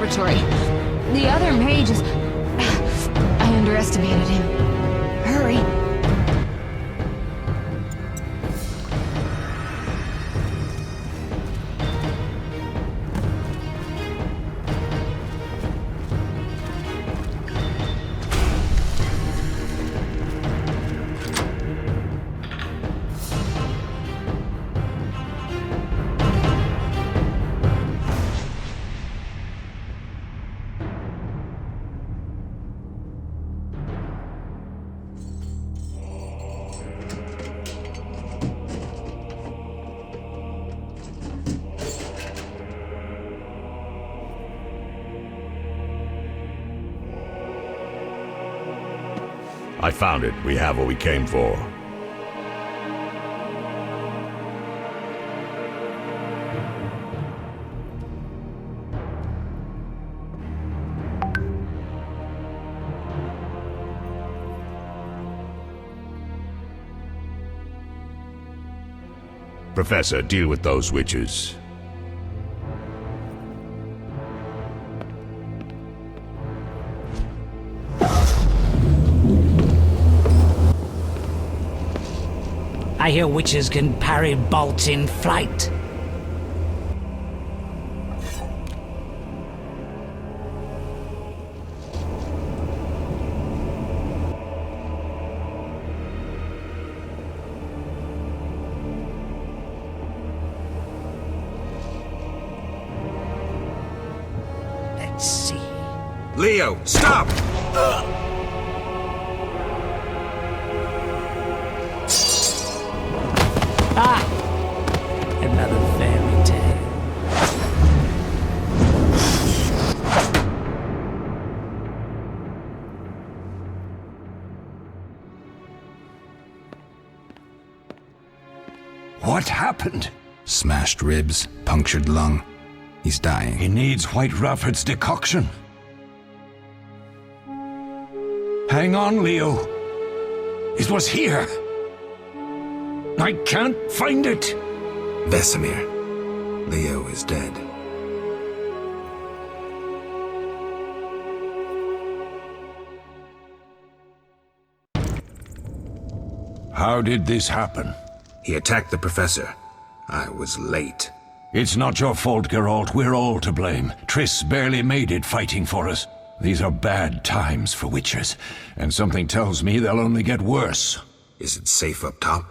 laboratory. The other mage is... I underestimated him. Hurry. I found it. We have what we came for. Professor, deal with those witches. I hear witches can parry bolts in flight. Let's see. Leo, stop! Ah! Another fairy tale. What happened? Smashed ribs, punctured lung. He's dying. He needs White Rafford's decoction. Hang on, Leo. It was here. I can't find it. Vesemir. Leo is dead. How did this happen? He attacked the professor. I was late. It's not your fault, Geralt. We're all to blame. Triss barely made it fighting for us. These are bad times for witchers, and something tells me they'll only get worse. Is it safe up top?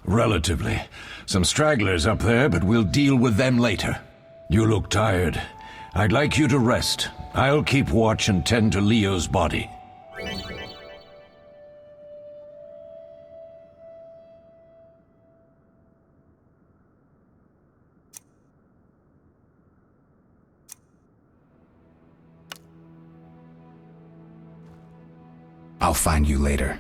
Relatively. Some stragglers up there, but we'll deal with them later. You look tired. I'd like you to rest. I'll keep watch and tend to Leo's body. I'll find you later.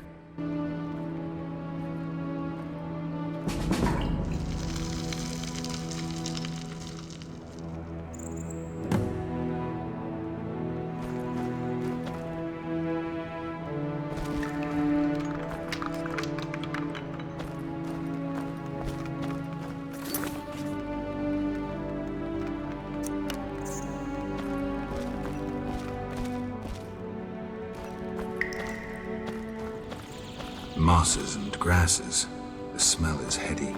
Mosses and grasses. The smell is heady.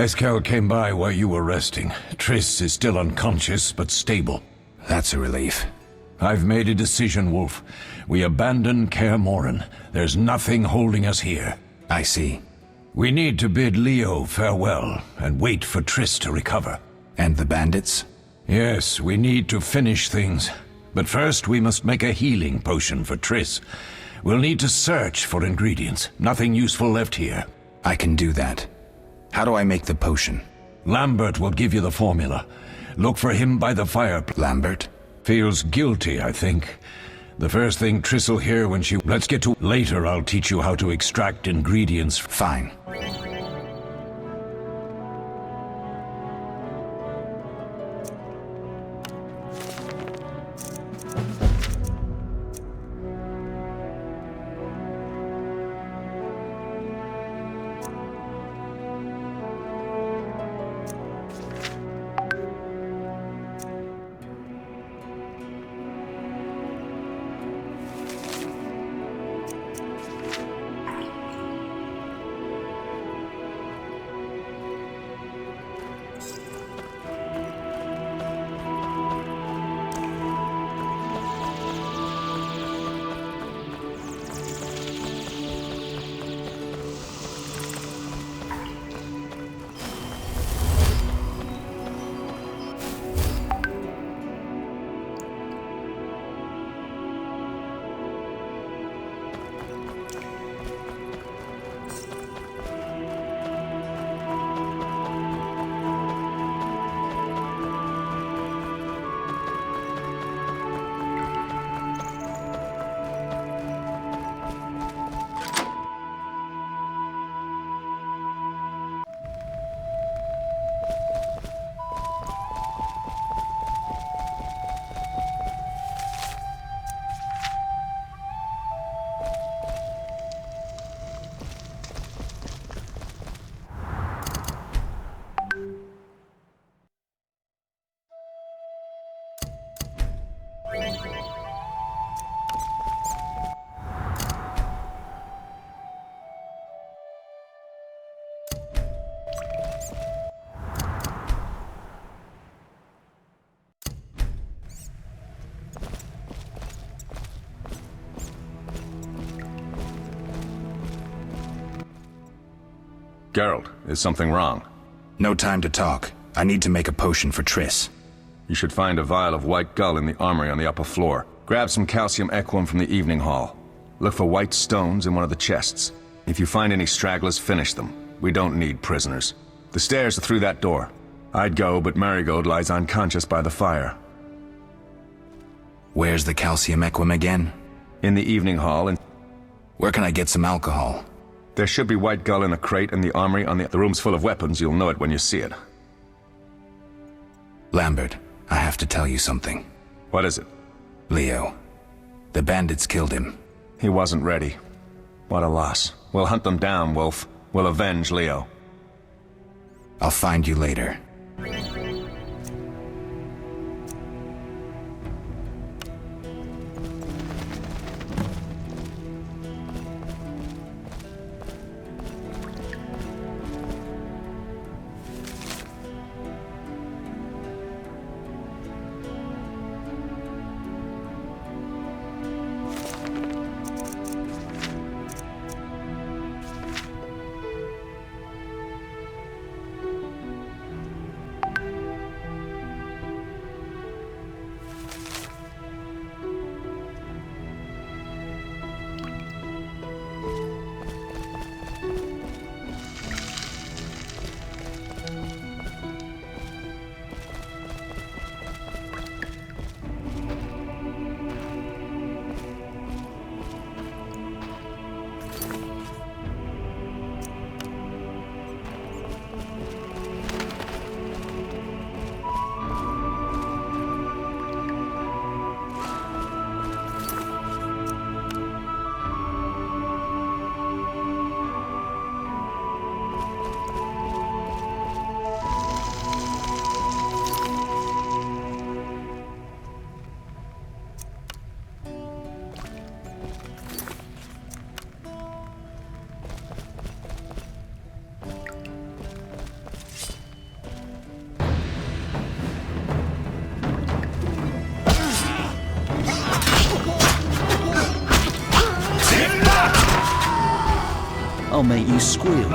Eskel came by while you were resting. Triss is still unconscious, but stable. That's a relief. I've made a decision, Wolf. We abandon Kaer Morhen. There's nothing holding us here. I see. We need to bid Leo farewell and wait for Triss to recover. And the bandits? Yes, we need to finish things. But first we must make a healing potion for Triss. We'll need to search for ingredients. Nothing useful left here. I can do that. How do I make the potion? Lambert will give you the formula. Look for him by the fireplace. Lambert? Feels guilty, I think. The first thing Triss will hear when she... Let's get to... Later I'll teach you how to extract ingredients. Fine. Geralt, is something wrong? No time to talk. I need to make a potion for Triss. You should find a vial of white gull in the armory on the upper floor. Grab some calcium equum from the evening hall. Look for white stones in one of the chests. If you find any stragglers, finish them. We don't need prisoners. The stairs are through that door. I'd go, but Marigold lies unconscious by the fire. Where's the calcium equum again? In the evening hall, and Where can I get some alcohol? there should be white gull in a crate in the armory on the room's full of weapons. You'll know it when you see it. Lambert, I have to tell you something. What is it? Leo. The bandits killed him. He wasn't ready. What a loss. We'll hunt them down, Wolf. We'll avenge Leo. I'll find you later. make you squeal.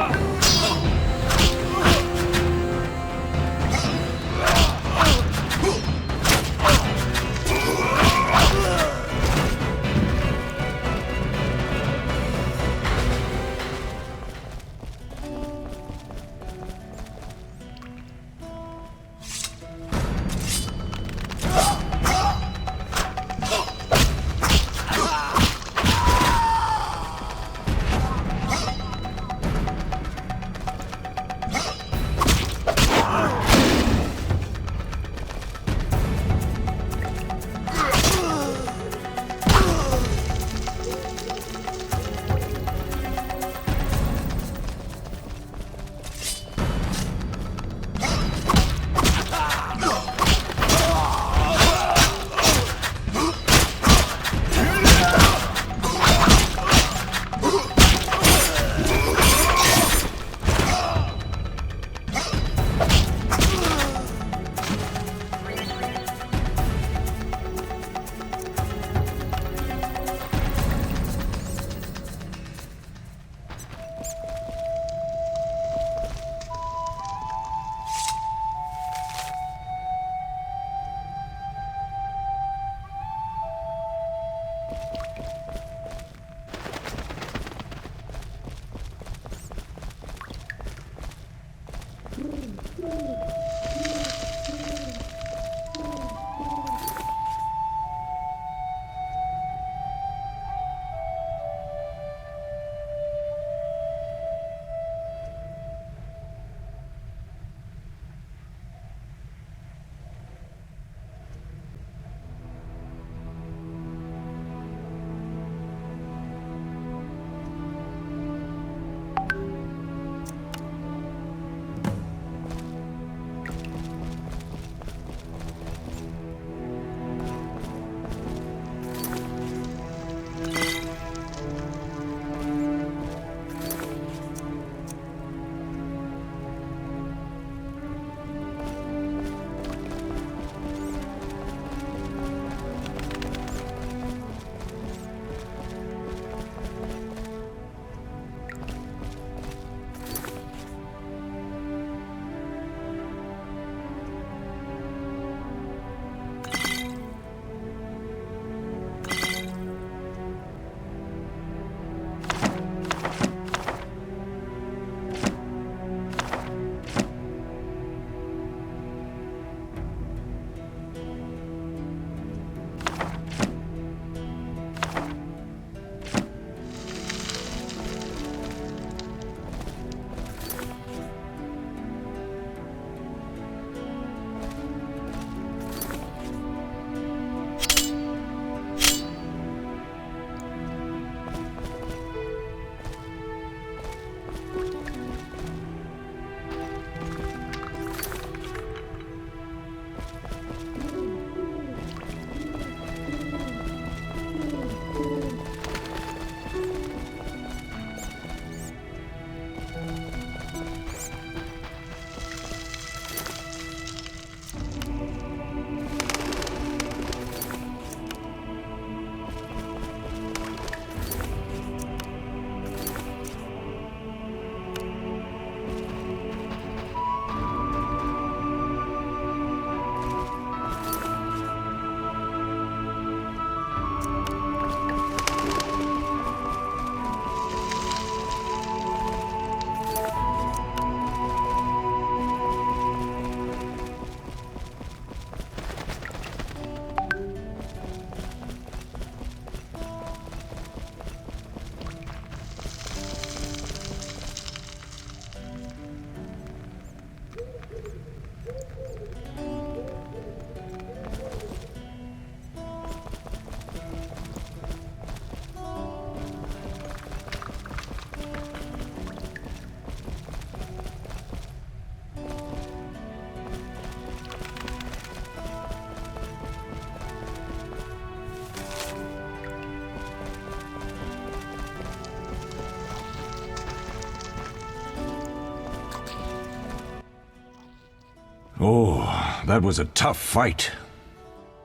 Oh, that was a tough fight.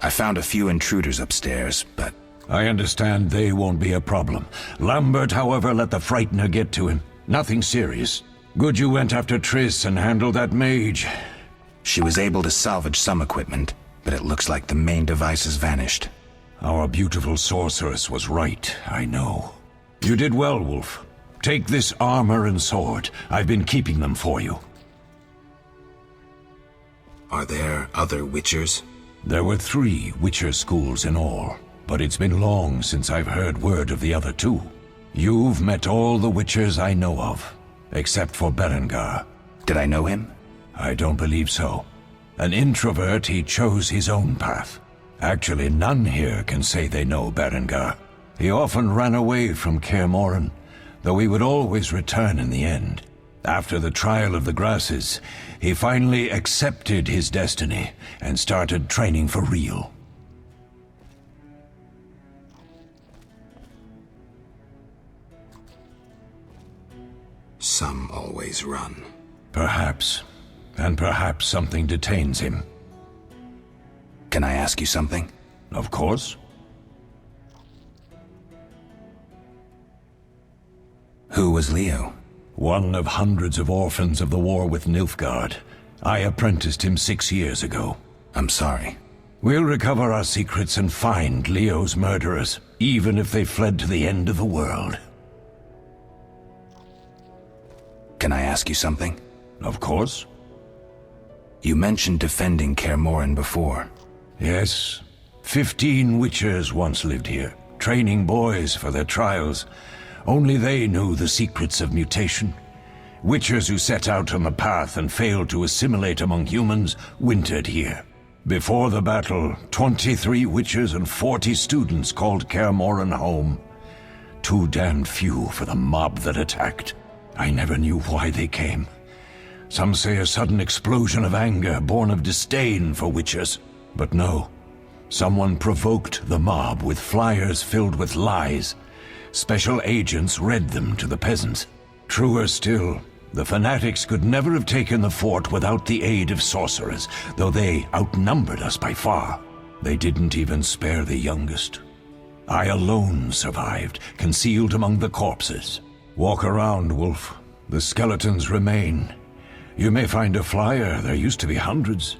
I found a few intruders upstairs, but... I understand they won't be a problem. Lambert, however, let the Frightener get to him. Nothing serious. Good you went after Triss and handled that mage. She was able to salvage some equipment, but it looks like the main device has vanished. Our beautiful sorceress was right, I know. You did well, Wolf. Take this armor and sword. I've been keeping them for you. Are there other Witchers? There were 3 Witcher schools in all, but it's been long since I've heard word of the other 2. You've met all the Witchers I know of, except for Berengar. Did I know him? I don't believe so. An introvert, he chose his own path. Actually, none here can say they know Berengar. He often ran away from Kaer Morhen, though he would always return in the end. After the trial of the grasses, he finally accepted his destiny and started training for real. Some always run. Perhaps. And perhaps something detains him. Can I ask you something? Of course. Who was Leo? One of hundreds of orphans of the war with Nilfgaard. I apprenticed him 6 years ago. I'm sorry. We'll recover our secrets and find Leo's murderers, even if they fled to the end of the world. Can I ask you something? Of course. You mentioned defending Kaer Morhen before. Yes. 15 Witchers once lived here, training boys for their trials. Only they knew the secrets of mutation. Witchers who set out on the path and failed to assimilate among humans wintered here. Before the battle, 23 Witchers and 40 students called Kaer Morhen home. Too damned few for the mob that attacked. I never knew why they came. Some say a sudden explosion of anger born of disdain for Witchers. But no. Someone provoked the mob with flyers filled with lies. Special agents read them to the peasants. Truer still, the fanatics could never have taken the fort without the aid of sorcerers, though they outnumbered us by far. They didn't even spare the youngest. I alone survived, concealed among the corpses. Walk around, Wolf. The skeletons remain. You may find a flyer, there used to be hundreds.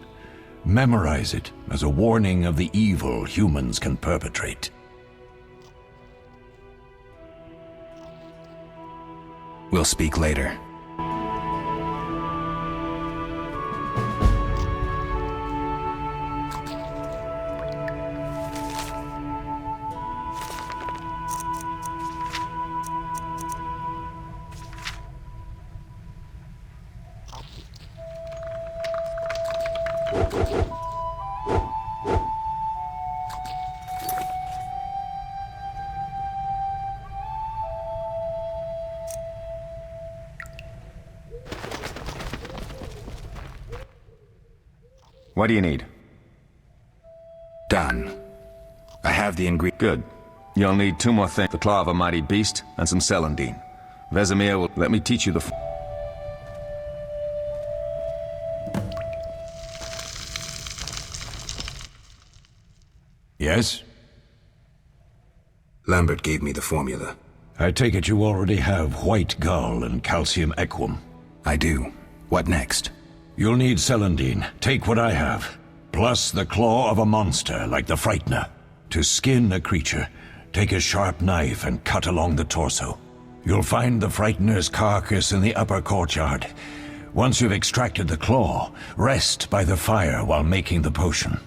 Memorize it as a warning of the evil humans can perpetrate. We'll speak later. What do you need? Done. I have the ingredient. Good. You'll need 2 more things. The claw of a mighty beast and some celandine. Vesemir will let me teach you the... Yes? Lambert gave me the formula. I take it you already have white gull and calcium equum. I do. What next? You'll need celandine. Take what I have. Plus the claw of a monster, like the Frightener. To skin a creature, take a sharp knife and cut along the torso. You'll find the Frightener's carcass in the upper courtyard. Once you've extracted the claw, rest by the fire while making the potion.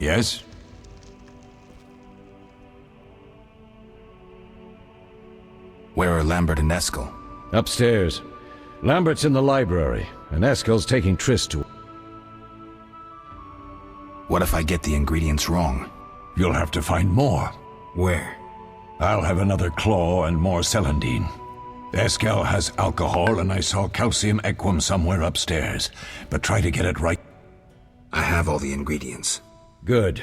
Yes? Where are Lambert and Eskel? Upstairs. Lambert's in the library, and Eskel's taking Triss to... What if I get the ingredients wrong? You'll have to find more. Where? I'll have another claw and more celandine. Eskel has alcohol, and I saw calcium equum somewhere upstairs. But try to get it right. I have all the ingredients. Good.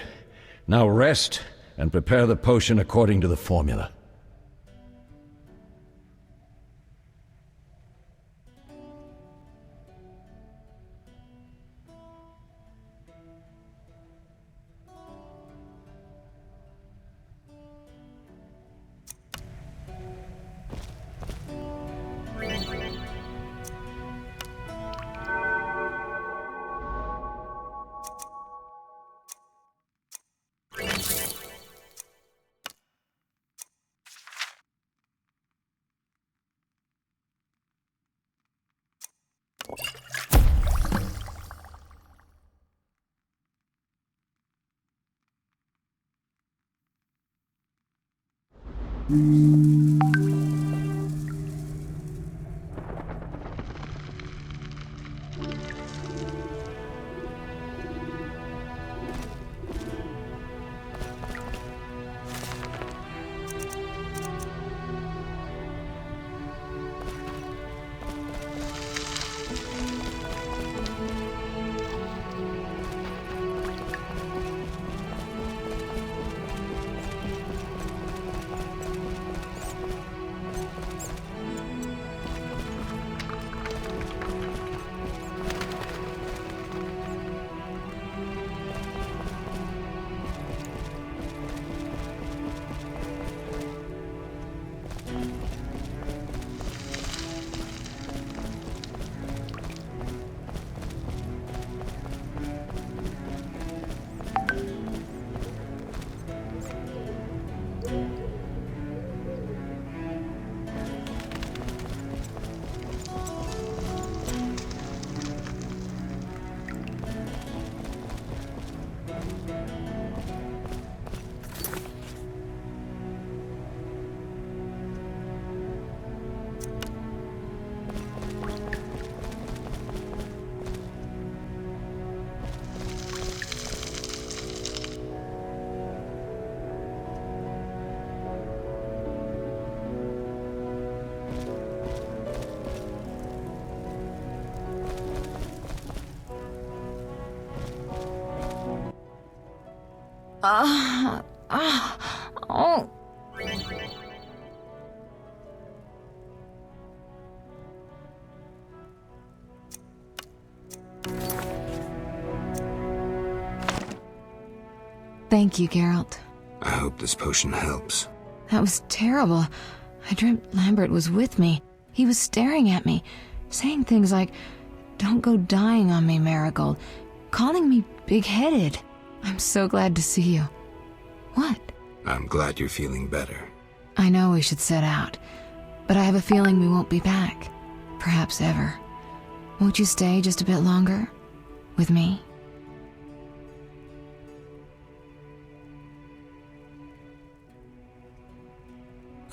Now rest, and prepare the potion according to the formula. Oh. Thank you, Geralt. I hope this potion helps. That was terrible. I dreamt Lambert was with me. He was staring at me, saying things like, "Don't go dying on me, Marigold," calling me big-headed. I'm so glad to see you. What? I'm glad you're feeling better. I know we should set out, but I have a feeling we won't be back. Perhaps ever. Won't you stay just a bit longer? With me?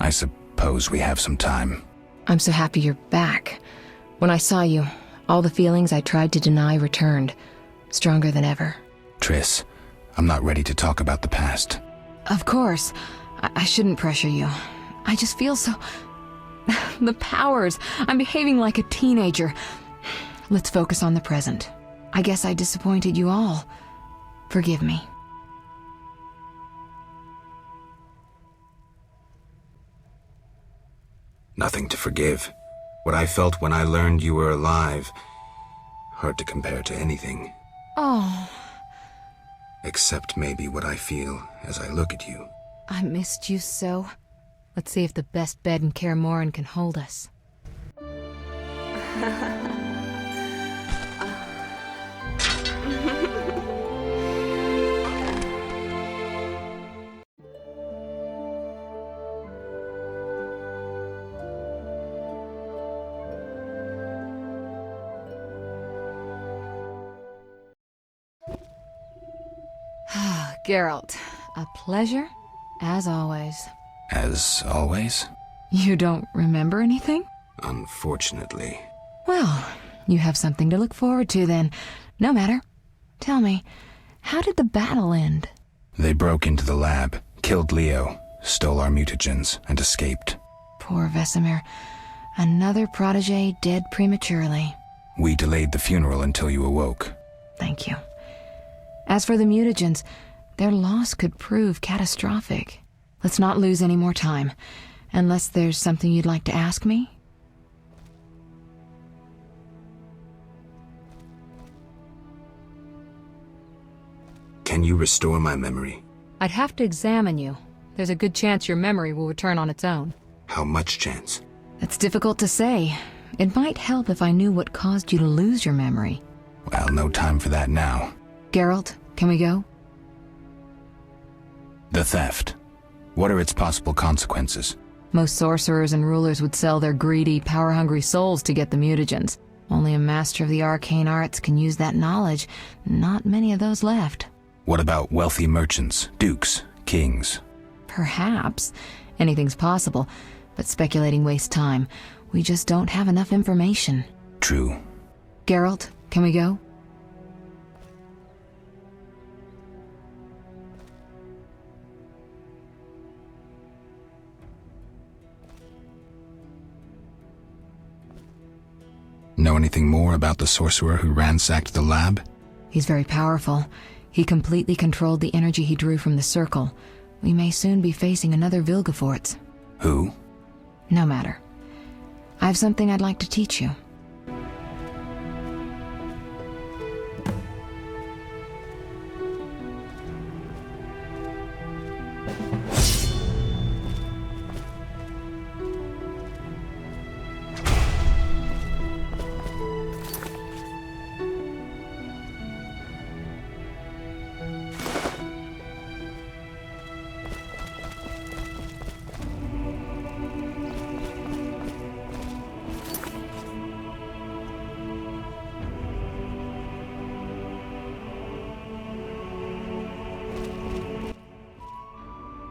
I suppose we have some time. I'm so happy you're back. When I saw you, all the feelings I tried to deny returned, stronger than ever. Triss, I'm not ready to talk about the past. Of course. I shouldn't pressure you. I just feel so... The powers. I'm behaving like a teenager. Let's focus on the present. I guess I disappointed you all. Forgive me. Nothing to forgive. What I felt when I learned you were alive, hard to compare to anything. Oh, Except maybe what I feel as I look at you. I missed you so. Let's see if the best bed in Kaer Morhen can hold us. Geralt, a pleasure, as always. As always? You don't remember anything? Unfortunately. Well, you have something to look forward to then. No matter. Tell me, how did the battle end? They broke into the lab, killed Leo, stole our mutagens, and escaped. Poor Vesemir. Another protege dead prematurely. We delayed the funeral until you awoke. Thank you. As for the mutagens, their loss could prove catastrophic. Let's not lose any more time. Unless there's something you'd like to ask me? Can you restore my memory? I'd have to examine you. There's a good chance your memory will return on its own. How much chance? It's difficult to say. It might help if I knew what caused you to lose your memory. Well, no time for that now. Geralt, can we go? The theft. What are its possible consequences? Most sorcerers and rulers would sell their greedy, power-hungry souls to get the mutagens. Only a master of the arcane arts can use that knowledge. Not many of those left. What about wealthy merchants, dukes, kings? Perhaps. Anything's possible, but speculating wastes time. We just don't have enough information. True. Geralt, can we go? Know anything more about the sorcerer who ransacked the lab? He's very powerful. He completely controlled the energy he drew from the circle. We may soon be facing another Vilgefortz. Who? No matter. I have something I'd like to teach you.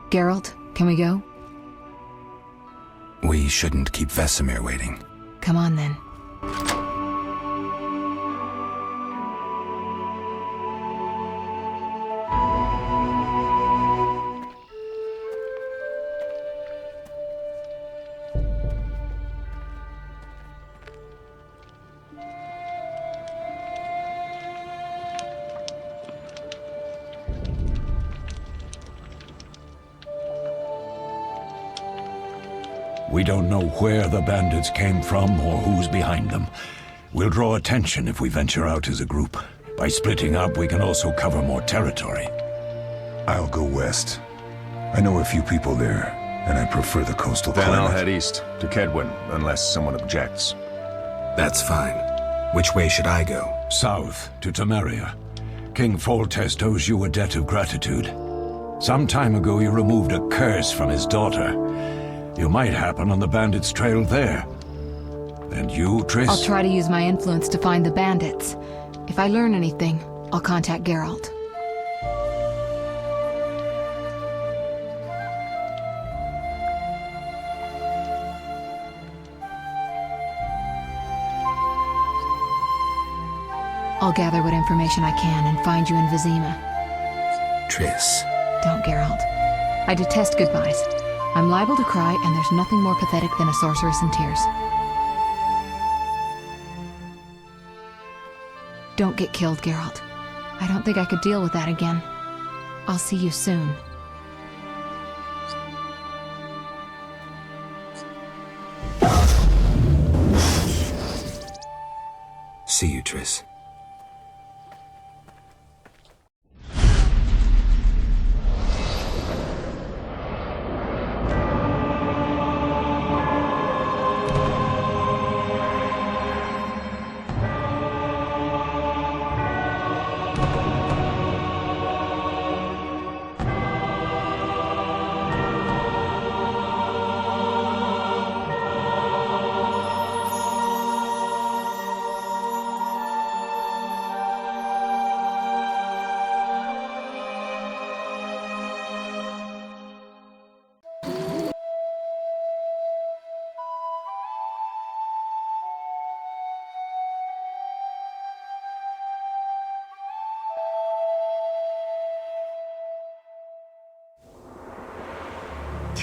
Geralt, can we go? We shouldn't keep Vesemir waiting. Come on then. We don't know where the bandits came from or who's behind them. We'll draw attention if we venture out as a group. By splitting up, we can also cover more territory. I'll go west. I know a few people there, and I prefer the coastal Then climate. I'll head east, to Kedwin, unless someone objects. That's fine. Which way should I go? South, to Temeria. King Foltest owes you a debt of gratitude. Some time ago, you removed a curse from his daughter. You might happen on the bandits' trail there. And you, Triss? I'll try to use my influence to find the bandits. If I learn anything, I'll contact Geralt. I'll gather what information I can and find you in Vizima. Triss. Don't, Geralt. I detest goodbyes. I'm liable to cry, and there's nothing more pathetic than a sorceress in tears. Don't get killed, Geralt. I don't think I could deal with that again. I'll see you soon. See you, Triss.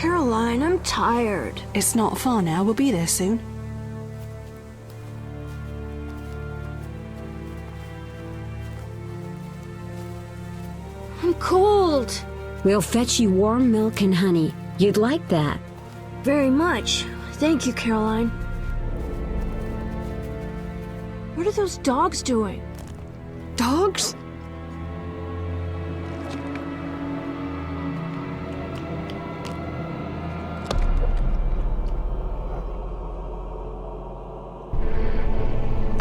Caroline, I'm tired. It's not far now. We'll be there soon. I'm cold. We'll fetch you warm milk and honey. You'd like that. Very much. Thank you, Caroline. What are those dogs doing? Dogs?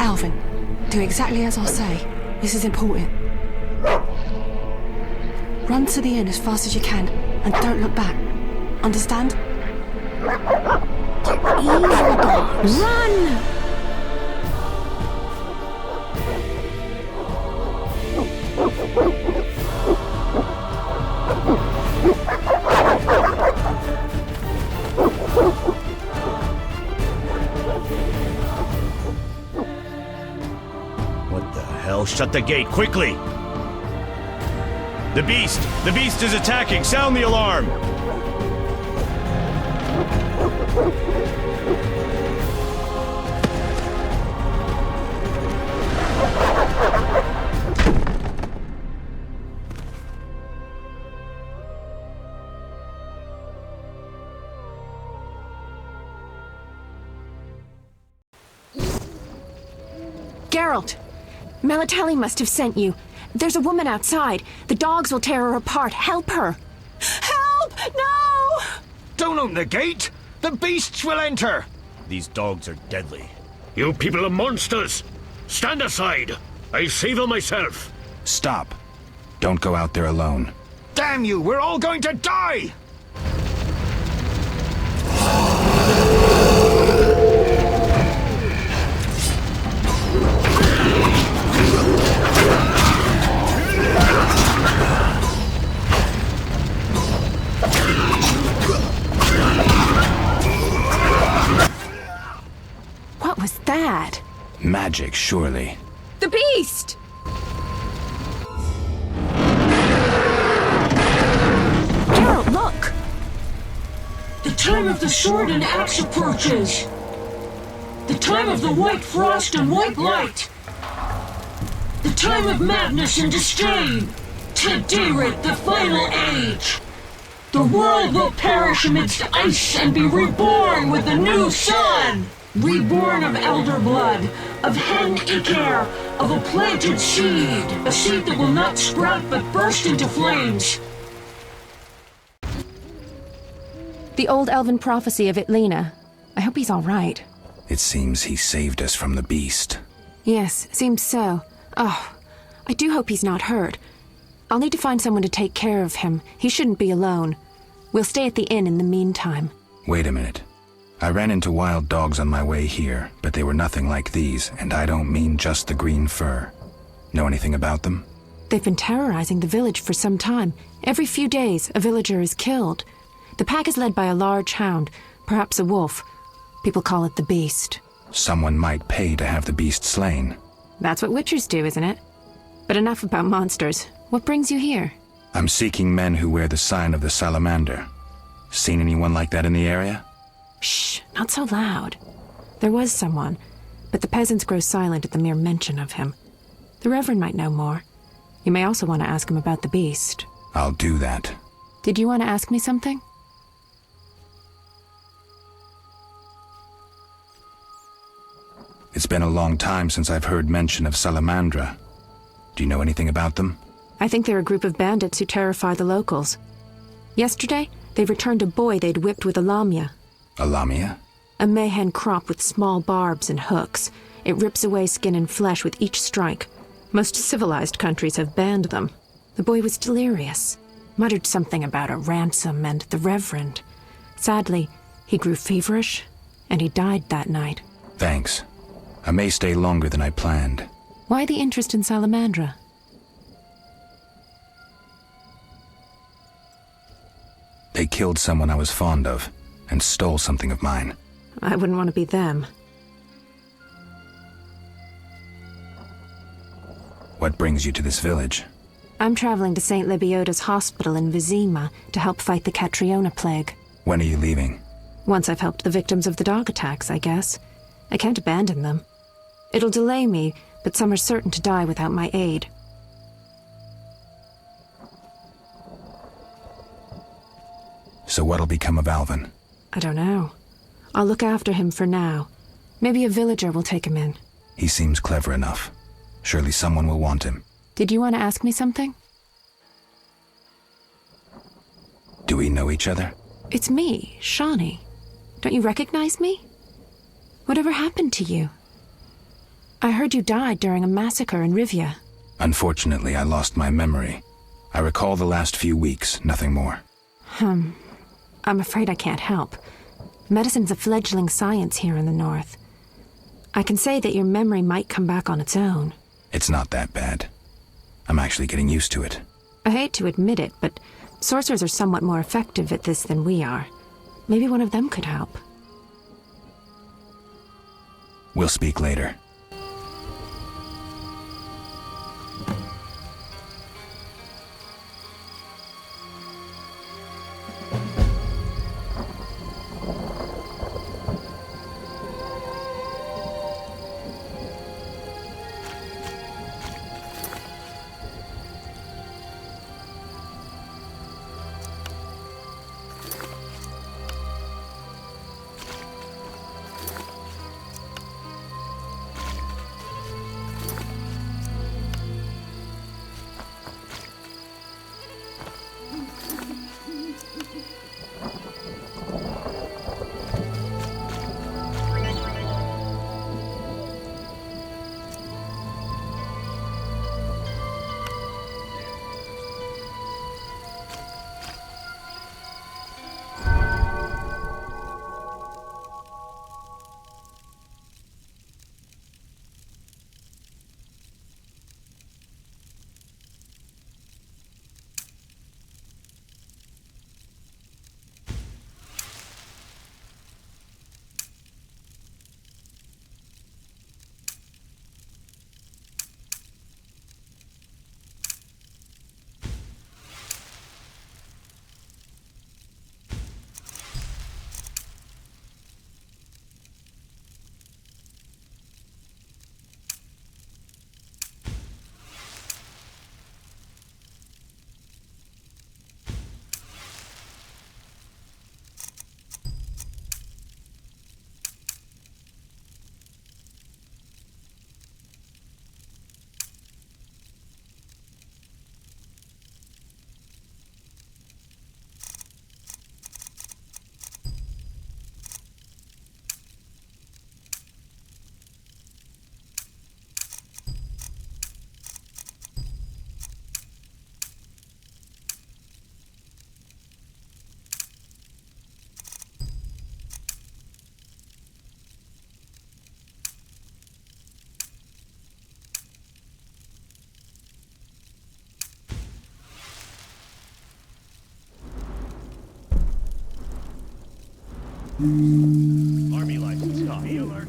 Alvin, do exactly as I say. This is important. Run to the inn as fast as you can, and don't look back. Understand? Evil dogs. Run! What the hell? Shut the gate, quickly! The beast! The beast is attacking! Sound the alarm! Geralt! Melitele must have sent you. There's a woman outside. The dogs will tear her apart. Help her! Help! No! Don't open the gate! The beasts will enter! These dogs are deadly. You people are monsters! Stand aside! I'll save them myself! Stop. Don't go out there alone. Damn you! We're all going to die! What was that? Magic, surely. The beast! Geralt, look! The time of the sword and axe approaches. The time of the white frost and white light. The time of madness and disdain. Today, the final age. The world will perish amidst ice and be reborn with a new sun. Reborn of elder blood, of hen Iker, of a planted seed. A seed that will not sprout but burst into flames. The old elven prophecy of Itlena. I hope he's all right. It seems he saved us from the beast. Yes, seems so. Oh, I do hope he's not hurt. I'll need to find someone to take care of him. He shouldn't be alone. We'll stay at the inn in the meantime. Wait a minute. I ran into wild dogs on my way here, but they were nothing like these, and I don't mean just the green fur. Know anything about them? They've been terrorizing the village for some time. Every few days, a villager is killed. The pack is led by a large hound, perhaps a wolf. People call it the beast. Someone might pay to have the beast slain. That's what witchers do, isn't it? But enough about monsters. What brings you here? I'm seeking men who wear the sign of the salamander. Seen anyone like that in the area? Shh, not so loud. There was someone, but the peasants grow silent at the mere mention of him. The Reverend might know more. You may also want to ask him about the beast. I'll do that. Did you want to ask me something? It's been a long time since I've heard mention of Salamandra. Do you know anything about them? I think they're a group of bandits who terrify the locals. Yesterday, they returned a boy they'd whipped with a lamia. A lamia? A mayhen crop with small barbs and hooks. It rips away skin and flesh with each strike. Most civilized countries have banned them. The boy was delirious. Muttered something about a ransom and the Reverend. Sadly, he grew feverish, and he died that night. Thanks. I may stay longer than I planned. Why the interest in Salamandra? They killed someone I was fond of, and stole something of mine. I wouldn't want to be them. What brings you to this village? I'm traveling to St. Lebioda's hospital in Vizima to help fight the Catriona plague. When are you leaving? Once I've helped the victims of the dog attacks, I guess. I can't abandon them. It'll delay me, but some are certain to die without my aid. So what'll become of Alvin? I don't know. I'll look after him for now. Maybe a villager will take him in. He seems clever enough. Surely someone will want him. Did you want to ask me something? Do we know each other? It's me, Shawnee. Don't you recognize me? Whatever happened to you? I heard you died during a massacre in Rívia. Unfortunately, I lost my memory. I recall the last few weeks, nothing more. I'm afraid I can't help. Medicine's a fledgling science here in the north. I can say that your memory might come back on its own. It's not that bad. I'm actually getting used to it. I hate to admit it, but sorcerers are somewhat more effective at this than we are. Maybe one of them could help. We'll speak later. Army license. Be alert.